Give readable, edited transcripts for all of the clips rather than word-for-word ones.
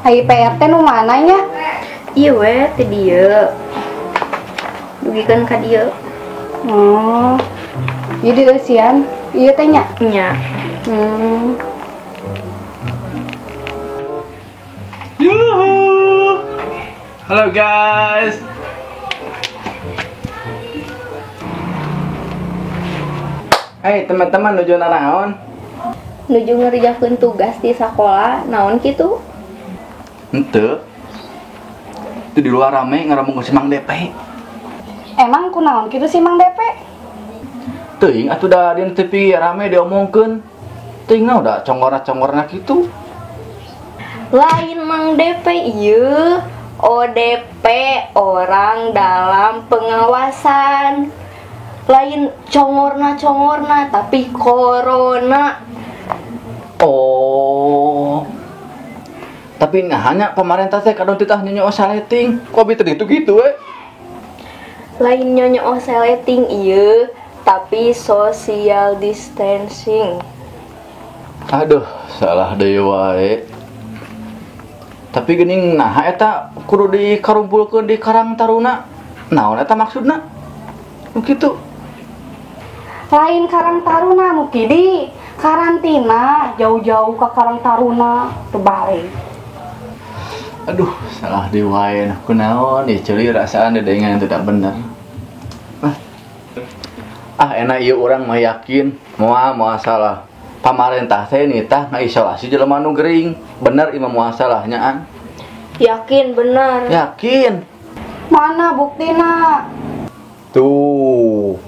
Hai PRT nu mananya? Iya weh, teh dia dugikan ka dia. Oh, jadi eusian. Iya tanya. Nya. Yuhu. Halo guys. Hai teman-teman, nuju nanaon? Nuju ngerjakeun tugas di sekolah, naon kitu? Henteu. Itu di luar rame ngaramu si Mang DP. Emang kunaon kitu si Mang DP? Teuing atuh da di TV rame diomongkeun. Teuing udah congorna-congorna kitu. Lain Mang DP ieu, ODP, orang dalam pengawasan. Lain congorna tapi corona. Oh. Tapi hanya pemerintah teh kadang titah nyonya osaleting. Kok biteu gitu we? Lain nyonya oseleting ieu, tapi social distancing. Aduh, salah deui wae. Tapi geuning nah eta kudu dikarumpulkeun di Karang Taruna. Naon eta maksudna? Begitu. Lain Karang Taruna muki di karantina jauh-jauh ke Karang Taruna teu balik. Aduh, salah deui wae. Kunaon ieu ceuli rasaan dedengan tidak bener. Enak ieu urang mah yakin moal salah. Pamarentah teh nitah ngaisolasi jelema nu gering. Bener imam moal salah nyaan. Yakin bener. Yakin. Mana buktina? Tuh.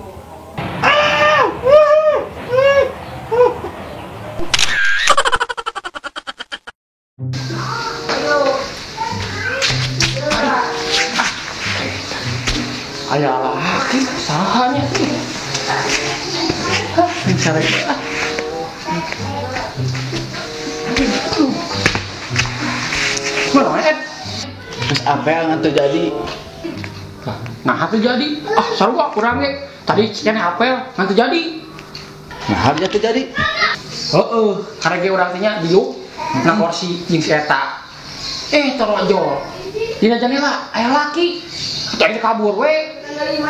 Aya laki sahanya sih. Mencari mana Ed? Terus apa yang terjadi? Nah, itu jadi. Sarua kurang ge. Tadi can apel ngan jadi. Nah, harusnya terjadi. Heeh, karena ge urang teh nya diuk na kursi jeung si eta. Terojol. Dina jendela aya laki. Tadi kabur we.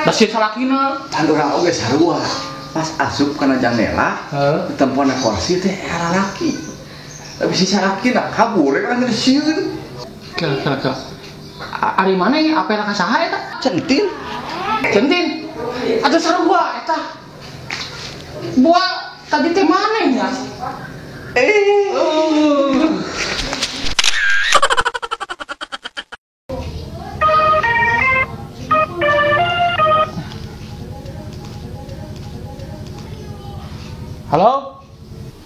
Da si salakina. Can urang oge sarua. Pas asup kana jendela, tempona kursi teh era laki. Tapi si salakina kabur kan geus sieun. Kira. Ari mana ya apel ka saha eta? Centin. Atuh sarua eta. Buah tadi teh mana ya? Halo?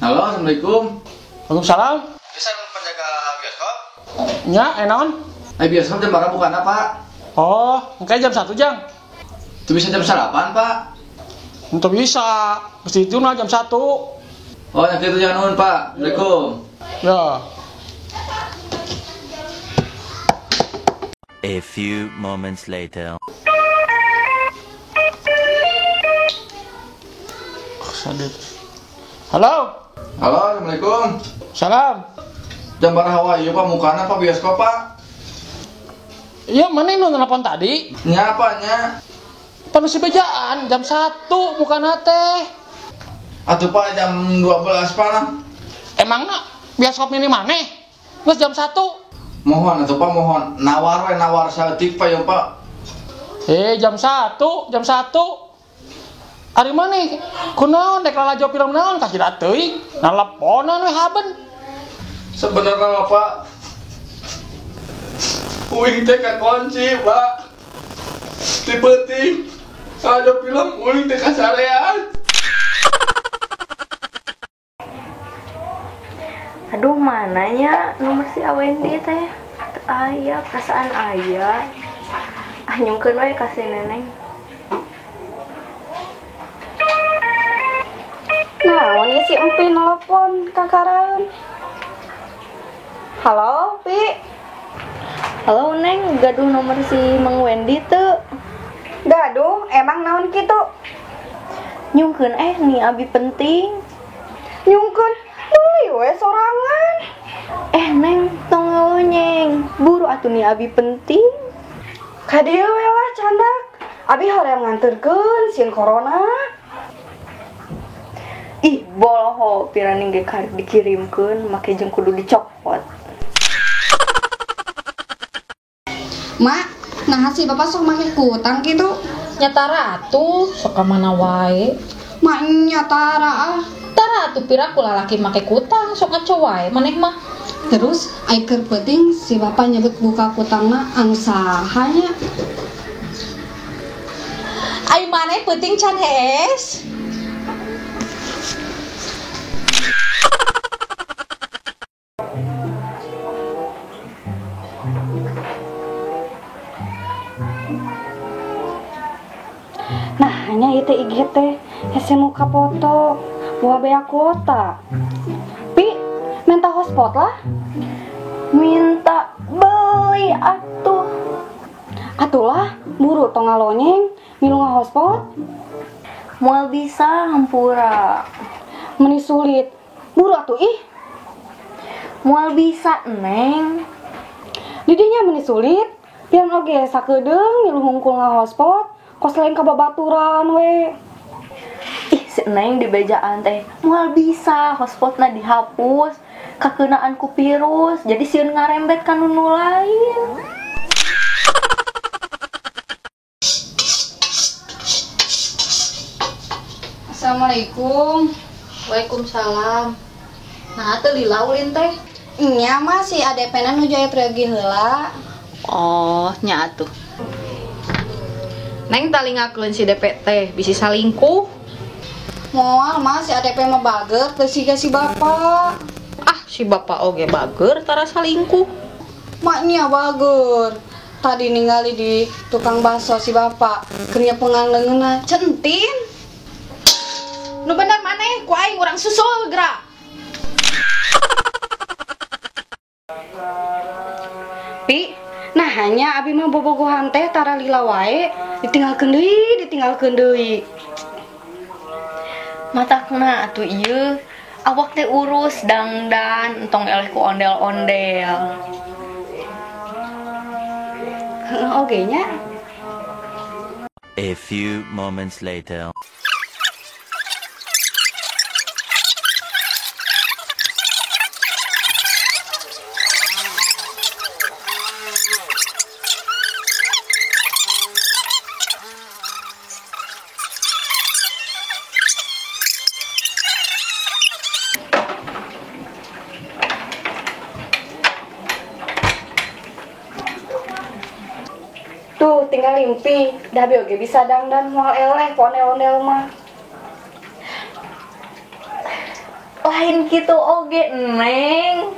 Halo, assalamualaikum. Waalaikumsalam. Bisa penjaga bioskop? Nya, enaon? Bioskop jam berapa bukan Pak? Oh, kayak jam 1 jam. Itu bisa jam sarapan Pak? Untuk bisa, mesti itu jam 1. Oh, yang itu jangan nuhun Pak. Assalamualaikum. Ya. A few moments later. Halo? Halo, assalamualaikum. Salam. Jam berapa ieu Pak mukana Pak bioskop Pak? Iya, mana ini nelfon tadi? Nya apanya? Penuh si bejaan, jam 1 bukan teh. Atuh Pak jam 12 Pak lah. Emangna bioskop ini mana? Nges jam 1. Mohon atuh Pak mohon. Nawar saeutik Pak ya Pak. Jam 1. Ari mana? Kunaon dek lalajo film naon kasih teuing. Naleponan we haben. Sebenarnya Pak uing teh kakunci Pak. Tipe-tipe ada film uing teh kasarean. Aduh, mananya nomor si Awendi teh? Aya, perasaan aya. Nyungkeun we ka si Neneng. Nah, ini si Empi nelpon kakaran. Halo, Pi. Halo Neng, gaduh nomor si Mang Wendy teu. Gaduh, emang naon kitu? Nyungkeun nih abi penting. Nyungkeun, deui we sorangan. Neng, tong ngelonyeng. Buru atuh nih abi penting. Kadieu we lah candak. Abi hoream nganterkeun sieun corona. Ih, boloho piraning ge karek dikirimkeun make jeung kudu dicopot. Mak, nah si bapak sok make kutang gitu. Nyata ratu suka mana wae. Mak nyatara ah. Tara atuh pira ku lalaki make kutang sok ngaco wae maneh mah. Terus ai keur penting si bapak nyebut buka kutangna anu sahanya. Ai maneh penting can hees. Nah, hanya itu IG teh hese muka foto buah bea kuota. Pi, minta hotspot lah. Minta beli atuh. Atulah, buru tong ngalonyeng, milu hotspot. Moal bisa hampura. Meni sulit. Buru atuh ih. Moal bisa, Neng. Didinya meni sulit. Pian oge sakedeung milu hungkul hotspot, kos lain ka babaturan we. Ih, si Neng di bejaan teh moal bisa hotspotna dihapus kakeunaan ku virus jadi sieun ngarembet ka nu lain. Assalamualaikum. Waalaikumsalam. Nah teu lila ulin teh. Nya mah si ADP-na nu jaya pergi heula. Oh, nya atuh. Neng talingakeun si DPT bisi salingkuh. Moal mah si ADP mah bager teu siga si bapak. Ah, si bapak oge bager tara salingkuh. Maknya bager. Tadi ningali di tukang bakso si bapak kerja penganlengeuna centin. Nu bener maneh ku aing urang susul geura. Pi, nah hanya abi mah bobogohan teh tara lila wae, ditinggalkeun deui. Matakna atuh ieu awak teh urus dangdan entong eleh ku ondel-ondel. Heeh oge nya. A few moments later. Tuh tinggal limpi, dah bi oge bisa dangdan moal eleh ku ondel-ondel mah. Lain kitu oge, Neng.